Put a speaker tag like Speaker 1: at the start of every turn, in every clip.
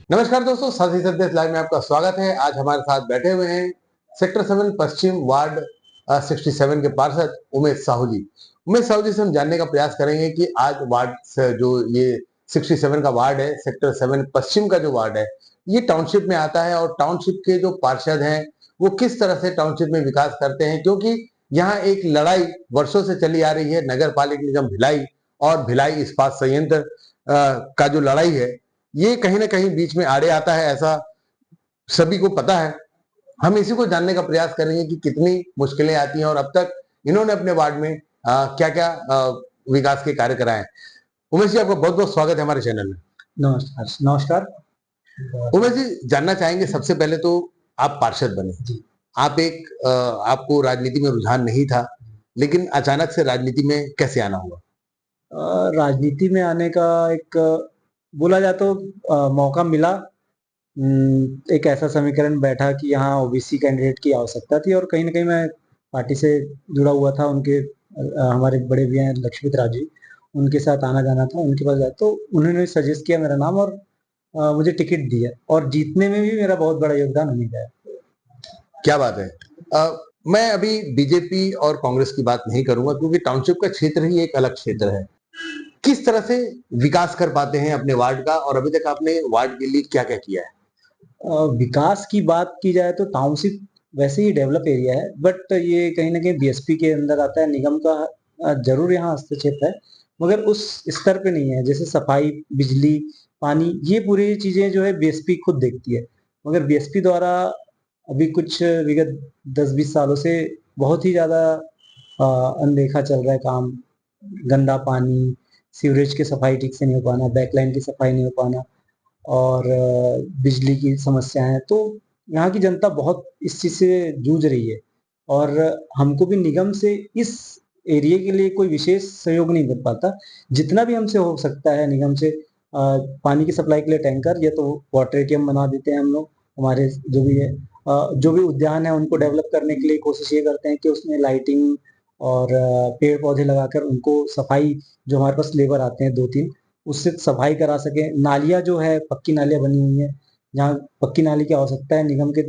Speaker 1: नमस्कार दोस्तों, साथी संदेश लाइव में आपका स्वागत है। आज हमारे साथ बैठे हुए हैं सेक्टर 7 पश्चिम वार्ड 67 के पार्षद उमेश साहू जी। उमेश साहू जी से हम जानने का प्रयास करेंगे कि आज वार्ड से जो ये 67 का वार्ड है, सेक्टर 7 पश्चिम का जो वार्ड है, ये टाउनशिप में आता है और टाउनशिप के जो पार्षद हैं वो किस तरह से टाउनशिप में विकास करते हैं, क्योंकि यहाँ एक लड़ाई वर्षों से चली आ रही है। नगर पालिक निगम भिलाई और भिलाई इस्पात संयंत्र का जो लड़ाई है, ये कहीं ना कहीं बीच में आड़े आता है, ऐसा सभी को पता है। हम इसी को जानने का प्रयास करेंगे कि कितनी मुश्किलें आती हैं और अब तक इन्होंने अपने वार्ड में क्या क्या विकास के कार्य कराए हैं। उमेश जी, आपका बहुत बहुत स्वागत है हमारे चैनल में।
Speaker 2: नमस्कार नमस्कार।
Speaker 1: उमेश जी, जानना चाहेंगे सबसे पहले तो आप पार्षद बने।
Speaker 2: जी।
Speaker 1: आपको राजनीति में रुझान नहीं था, लेकिन अचानक से राजनीति में कैसे आना हुआ?
Speaker 2: राजनीति में आने का एक बोला जाए तो मौका मिला। एक ऐसा समीकरण बैठा कि यहाँ ओबीसी कैंडिडेट की आवश्यकता थी और कहीं न कहीं मैं पार्टी से जुड़ा हुआ था। हमारे बड़े भैया हैं लक्ष्मीत राज जी, उनके साथ आना-जाना था, उनके पास गया तो उन्होंने सजेस्ट किया मेरा नाम और मुझे टिकट दिया और जीतने में भी मेरा बहुत बड़ा योगदान उन्हीं का है।
Speaker 1: क्या बात है। मैं अभी बीजेपी और कांग्रेस की बात नहीं करूंगा, क्योंकि टाउनशिप का क्षेत्र ही एक अलग क्षेत्र है। किस तरह से विकास कर पाते हैं अपने वार्ड का, और अभी तक आपने वार्ड के लिए क्या क्या किया है?
Speaker 2: विकास की बात की जाए तो टाउनशिप वैसे ही डेवलप एरिया है, बट ये कहीं न कहीं बीएसपी के अंदर आता है। निगम का ज़रूर यहाँ हस्तक्षेप है, मगर उस स्तर पे नहीं है। जैसे सफाई, बिजली, पानी, ये पूरी चीज़ें जो है बीएसपी खुद देखती है। मगर बीएसपी द्वारा अभी कुछ विगत 10-20 सालों से बहुत ही ज़्यादा अनदेखा चल रहा है काम। गंदा पानी, सीवरेज की सफाई ठीक से नहीं हो पाना, बैकलाइन की सफाई नहीं हो पाना और बिजली की समस्याएँ। तो यहाँ की जनता बहुत इस चीज़ से जूझ रही है और हमको भी निगम से इस एरिया के लिए कोई विशेष सहयोग नहीं मिल पाता। जितना भी हमसे हो सकता है निगम से पानी की सप्लाई के लिए टैंकर या तो वाटर एटीएम बना देते हैं हम लोग। हमारे जो भी है जो भी उद्यान है उनको डेवलप करने के लिए कोशिश ये करते हैं कि उसमें लाइटिंग और पेड़-पौधे लगाकर उनको सफाई, जो हमारे पास लेबर आते हैं 2-3, उससे सफाई करा सकें। नालियाँ जो है, पक्की नालियाँ बनी हुई हैं, जहाँ पक्की नाली की आवश्यकता है निगम के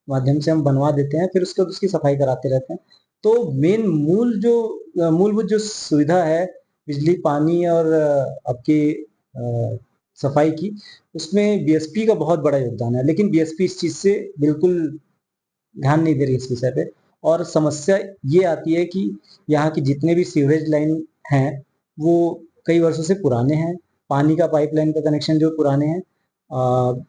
Speaker 2: माध्यम से हम बनवा देते हैं, फिर उसके बाद उसकी सफाई कराते रहते हैं। तो मेन मूलभूत जो सुविधा है, बिजली, पानी और आपकी सफाई की, उसमें बीएसपी का बहुत बड़ा योगदान है। लेकिन बीएसपी इस चीज़ से बिल्कुल ध्यान नहीं दे रही इस विषय पे और समस्या ये आती है कि यहाँ की जितने भी सीवरेज लाइन हैं, वो कई वर्षों से पुराने हैं। पानी का पाइपलाइन का कनेक्शन जो पुराने हैं।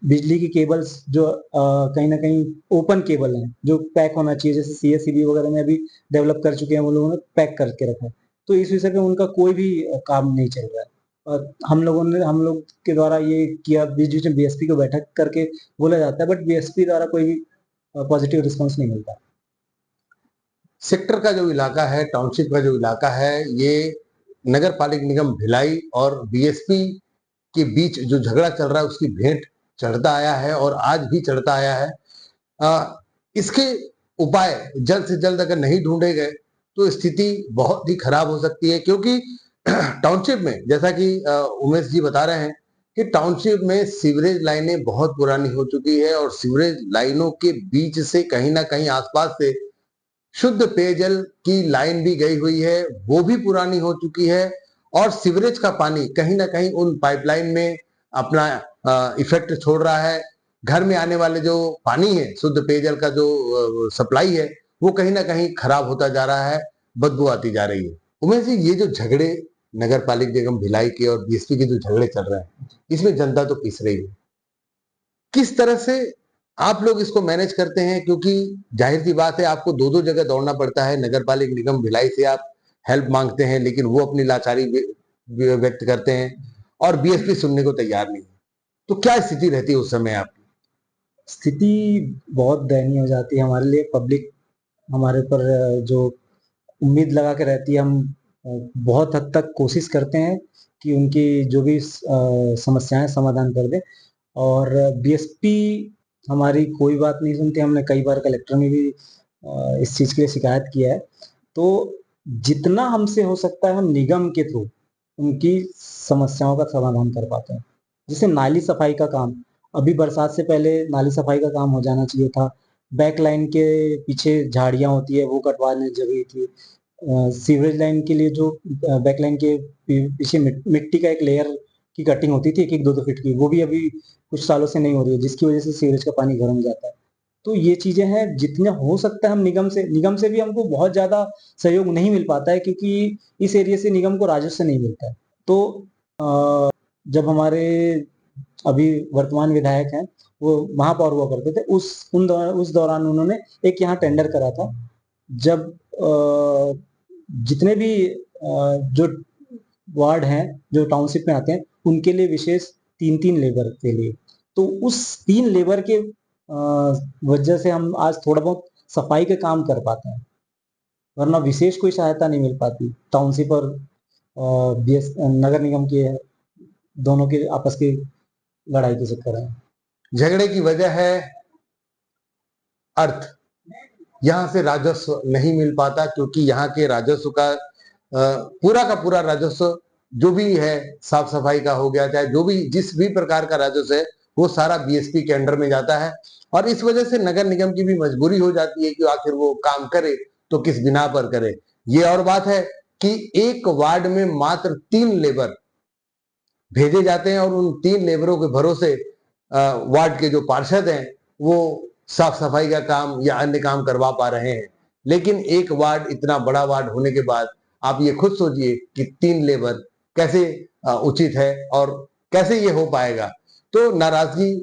Speaker 2: बिजली की केबल्स जो कहीं न कहीं ओपन केबल हैं, जो पैक होना चाहिए, जैसे सीएसईबी वगैरह में अभी डेवलप कर चुके हैं, वो लोगों ने पैक करके रखा है। तो इस विषय पे उनका कोई भी काम नहीं चल रहा है। और हम लोग के द्वारा ये किया, बीच-बीच में बीएसपी को बैठक करके बोला जाता है, बट बीएसपी द्वारा कोई भी पॉजिटिव रिस्पॉन्स नहीं मिलता।
Speaker 1: सेक्टर का जो इलाका है, टाउनशिप का जो इलाका है, ये नगर पालिक निगम भिलाई और बीएसपी के बीच जो झगड़ा चल रहा है, उसकी भेंट चढ़ता आया है और आज भी चढ़ता आया है। इसके उपाय जल्द से जल्द अगर नहीं ढूंढे गए तो स्थिति बहुत ही खराब हो सकती है, क्योंकि टाउनशिप में, जैसा कि उमेश जी बता रहे हैं, कि टाउनशिप में सीवरेज लाइनें बहुत पुरानी हो चुकी है और सीवरेज लाइनों के बीच से कहीं ना कहीं आसपास से शुद्ध पेयजल की लाइन भी गई हुई है, वो भी पुरानी हो चुकी है। और सीवरेज का पानी कहीं ना कहीं उन पाइपलाइन में अपना इफेक्ट छोड़ रहा है। घर में आने वाले जो पानी है, शुद्ध पेयजल का जो सप्लाई है, वो कहीं ना कहीं खराब होता जा रहा है, बदबू आती जा रही है। उमेश जी, ये जो झगड़े नगर पालिक निगम भिलाई के और बीएसपी के जो झगड़े चल रहे हैं, इसमें जनता तो पिस रही है। किस तरह से आप लोग इसको मैनेज करते हैं, क्योंकि जाहिर सी बात है आपको दो दो जगह दौड़ना पड़ता है। नगर पालिक निगम भिलाई से आप हेल्प मांगते हैं, लेकिन वो अपनी लाचारी व्यक्त करते हैं और बीएसपी सुनने को तैयार नहीं है। तो क्या स्थिति रहती है उस समय आपकी?
Speaker 2: स्थिति बहुत दयनीय हो जाती है हमारे लिए। पब्लिक हमारे ऊपर जो उम्मीद लगा के रहती है, हम बहुत हद तक कोशिश करते हैं कि उनकी जो भी समस्याएं समाधान कर दें और बीएसपी हमारी कोई बात नहीं सुनती। हमने कई बार कलेक्टर में भी इस चीज़ के लिए शिकायत किया है। तो जितना हमसे हो सकता है हम निगम के थ्रू उनकी समस्याओं का समाधान कर पाते हैं। जैसे नाली सफाई का काम, अभी बरसात से पहले नाली सफाई का काम हो जाना चाहिए था। बैक लाइन के पीछे झाड़ियाँ होती है वो कटवानी ज़रूरी थी। सीवरेज लाइन के लिए जो बैक लाइन के पीछे मिट्टी का एक लेयर की कटिंग होती थी 1-1 2-2 फीट की, वो भी अभी कुछ सालों से नहीं हो रही है, जिसकी वजह से सीवरेज का पानी गर्म हो जाता है। तो ये चीज़ें हैं, जितना हो सकता है हम निगम से भी हमको बहुत ज़्यादा सहयोग नहीं मिल पाता है, क्योंकि इस एरिया से निगम को राजस्व नहीं मिलता है। तो जब हमारे अभी वर्तमान विधायक हैं, वो महापौर हुआ करते थे, उस दौरान उन्होंने एक यहाँ टेंडर करा था। जब जितने भी जो वार्ड हैं, जो टाउनशिप में आते हैं, उनके लिए विशेष 3-3 लेबर के लिए। तो उस 3 लेबर के वजह से हम आज थोड़ा बहुत सफाई का काम कर पाते हैं, वरना विशेष कोई सहायता नहीं मिल पाती। टाउनशिप और नगर निगम के दोनों के आपस की लड़ाई के चक्कर है।
Speaker 1: झगड़े की वजह है अर्थ। यहाँ से राजस्व नहीं मिल पाता, क्योंकि यहाँ के राजस्व का पूरा का पूरा राजस्व जो भी है, साफ सफाई का हो गया, चाहे जो भी जिस भी प्रकार का राजस्व है, वो सारा बीएसपी के अंडर में जाता है। और इस वजह से नगर निगम की भी मजबूरी हो जाती है कि आखिर वो काम करे तो किस बिना पर करे। ये और बात है कि एक वार्ड में मात्र 3 लेबर भेजे जाते हैं और उन 3 लेबरों के भरोसे वार्ड के जो पार्षद हैं वो साफ सफाई का काम या अन्य काम करवा पा रहे हैं। लेकिन एक वार्ड, इतना बड़ा वार्ड होने के बाद आप ये खुद सोचिए कि 3 लेबर कैसे उचित है और कैसे ये हो पाएगा। तो नाराजगी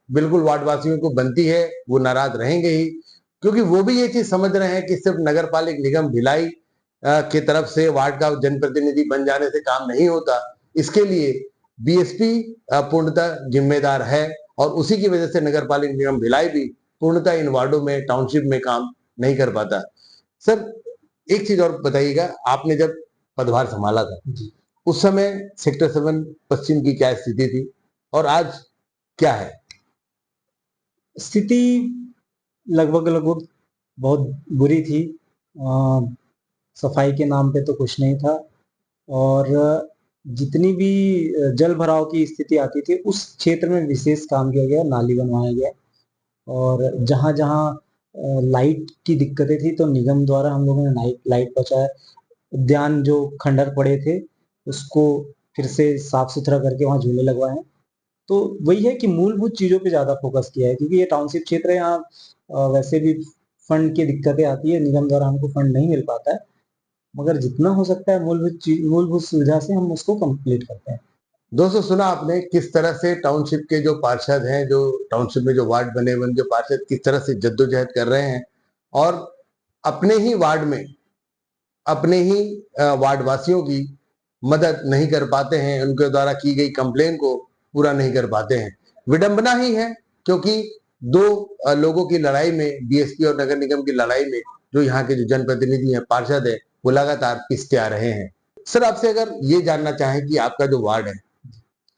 Speaker 1: बिल्कुल वार्ड वासियों को बनती है, वो नाराज रहेंगे ही, क्योंकि वो भी ये चीज समझ रहे हैं कि सिर्फ नगर पालिक निगम भिलाई की तरफ से वार्ड का जनप्रतिनिधि बन जाने से काम नहीं होता। इसके लिए बीएसपी पूर्णतः जिम्मेदार है और उसी की वजह से नगर पालिक निगम भिलाई भी पूर्णतः इन वार्डों में, टाउनशिप में काम नहीं कर पाता। सर, एक चीज और बताइएगा, आपने जब पदभार संभाला था उस समय सेक्टर 7 पश्चिम की क्या स्थिति थी और आज क्या है?
Speaker 2: स्थिति लगभग बहुत बुरी थी। सफाई के नाम पे तो कुछ नहीं था, और जितनी भी जल भराव की स्थिति आती थी उस क्षेत्र में विशेष काम किया गया, नाली बनवाया गया। और जहाँ-जहाँ लाइट की दिक्कतें थी तो निगम द्वारा हम लोगों ने लाइट पहुँचाया। उद्यान जो खंडर पड़े थे उसको फिर से साफ-सुथरा करके वहाँ झूले लगवाए हैं। तो वही है कि मूलभूत चीज़ों पे ज़्यादा फ़ोकस किया है, क्योंकि ये टाउनशिप क्षेत्र है, यहाँ वैसे भी फंड की दिक्कतें आती है, निगम द्वारा हमको फंड नहीं मिल पाता है। मगर जितना हो सकता है मूलभूत सुविधा से हम उसको कंप्लीट करते हैं।
Speaker 1: दोस्तों, सुना आपने किस तरह से टाउनशिप के जो पार्षद हैं, जो टाउनशिप में जो वार्ड बने हुए जो पार्षद किस तरह से जद्दोजहद कर रहे हैं और अपने ही वार्ड में अपने ही वार्ड वासियों की मदद नहीं कर पाते हैं, उनके द्वारा की गई कंप्लेन को पूरा नहीं कर पाते हैं। विडंबना ही है, क्योंकि दो लोगों की लड़ाई में, बीएसपी और नगर निगम की लड़ाई में, जो यहाँ के जो जनप्रतिनिधि हैं, पार्षद है, वो लगातार पिसते आ रहे हैं। सर, आपसे अगर ये जानना चाहें कि आपका जो वार्ड है,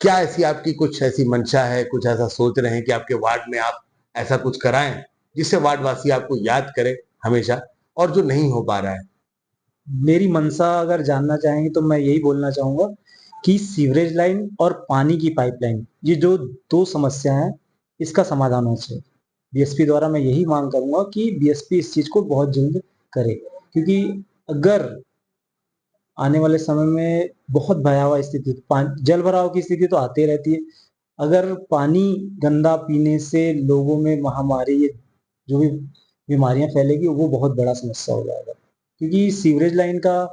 Speaker 1: क्या ऐसी आपकी कुछ ऐसी मंशा है, कुछ ऐसा सोच रहे हैं कि आपके वार्ड में आप ऐसा कुछ कराएं जिससे वार्ड वासी आपको याद करें हमेशा, और जो नहीं हो पा रहा है?
Speaker 2: मेरी मंशा अगर जानना चाहेंगे तो मैं यही बोलना चाहूँगा कि सीवरेज लाइन और पानी की पाइपलाइन, ये जो 2 समस्या हैं, इसका समाधान होना चाहिए। बीएसपी द्वारा मैं यही माँग करूँगा कि बीएसपी इस चीज़ को बहुत जल्द करे, क्योंकि अगर आने वाले समय में बहुत भयावह स्थिति, जल भराव की स्थिति तो आती रहती है। अगर पानी गंदा पीने से लोगों में महामारी, जो भी बीमारियां फैलेगी, वो बहुत बड़ा समस्या हो जाएगा, क्योंकि सीवरेज लाइन का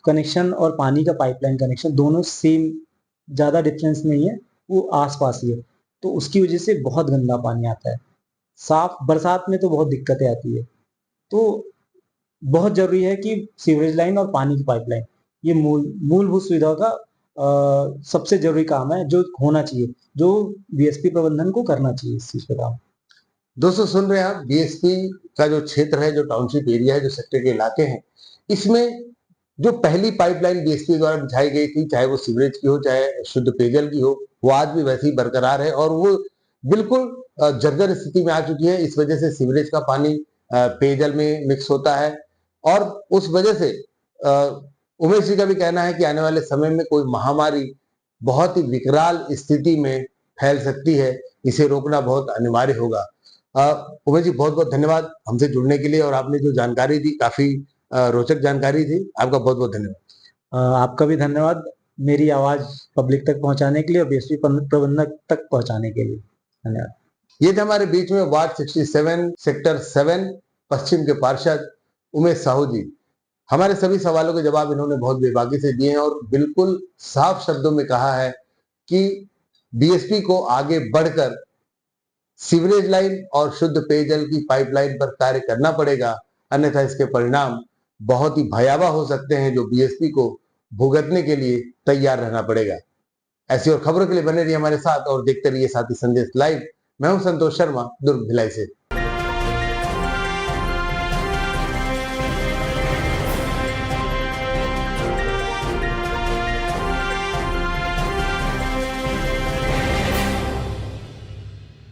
Speaker 2: कनेक्शन और पानी का पाइपलाइन कनेक्शन दोनों सेम, ज़्यादा डिफरेंस नहीं है, वो आस-पास ही है। तो उसकी वजह से बहुत गंदा पानी आता है। साफ बरसात में तो बहुत दिक्कतें आती है। तो बहुत ज़रूरी है कि सीवरेज लाइन और पानी की पाइपलाइन, ये मूलभूत सुविधा का सबसे ज़रूरी काम है, जो होना चाहिए, जो बीएसपी प्रबंधन को करना चाहिए इस चीज़ पे काम।
Speaker 1: दोस्तों, सुन रहे हैं आप, बीएसपी का जो क्षेत्र है, जो टाउनशिप एरिया है, जो सेक्टर के इलाके हैं, इसमें जो पहली पाइपलाइन बीएसपी द्वारा बिछाई गई थी, चाहे वो सीवरेज की हो, चाहे शुद्ध पेयजल की हो, वो आज भी वैसी बरकरार है और वो बिल्कुल जर्जर स्थिति में आ चुकी है। इस वजह से सीवरेज का पानी पेयजल में मिक्स होता है और उस वजह से उमेश जी का भी कहना है कि आने वाले समय में कोई महामारी बहुत ही विकराल स्थिति में फैल सकती है। इसे रोकना बहुत अनिवार्य होगा। उमेश जी, बहुत बहुत धन्यवाद हमसे जुड़ने के लिए, और आपने जो जानकारी दी काफी रोचक जानकारी थी। आपका बहुत बहुत धन्यवाद।
Speaker 2: आपका भी धन्यवाद मेरी आवाज पब्लिक तक पहुंचाने के लिए और बीएसपी प्रबंधक तक पहुंचाने के लिए। धन्यवाद।
Speaker 1: ये थे हमारे बीच में वार्ड 67 सेक्टर 7 पश्चिम के पार्षद उमेश साहू जी। हमारे सभी सवालों के जवाब इन्होंने बहुत बेबाकी से दिए हैं और बिल्कुल साफ शब्दों में कहा है कि बीएसपी को आगे बढ़कर सीवरेज लाइन और शुद्ध पेयजल की पाइपलाइन पर कार्य करना पड़ेगा, अन्यथा इसके परिणाम बहुत ही भयावह हो सकते हैं, जो बीएसपी को भुगतने के लिए तैयार रहना पड़ेगा। ऐसी और खबरों के लिए बने रहिए हमारे साथ और देखते रहिए साथी संदेश लाइव। मैं हूं संतोष शर्मा, दुर्ग भिलाई से।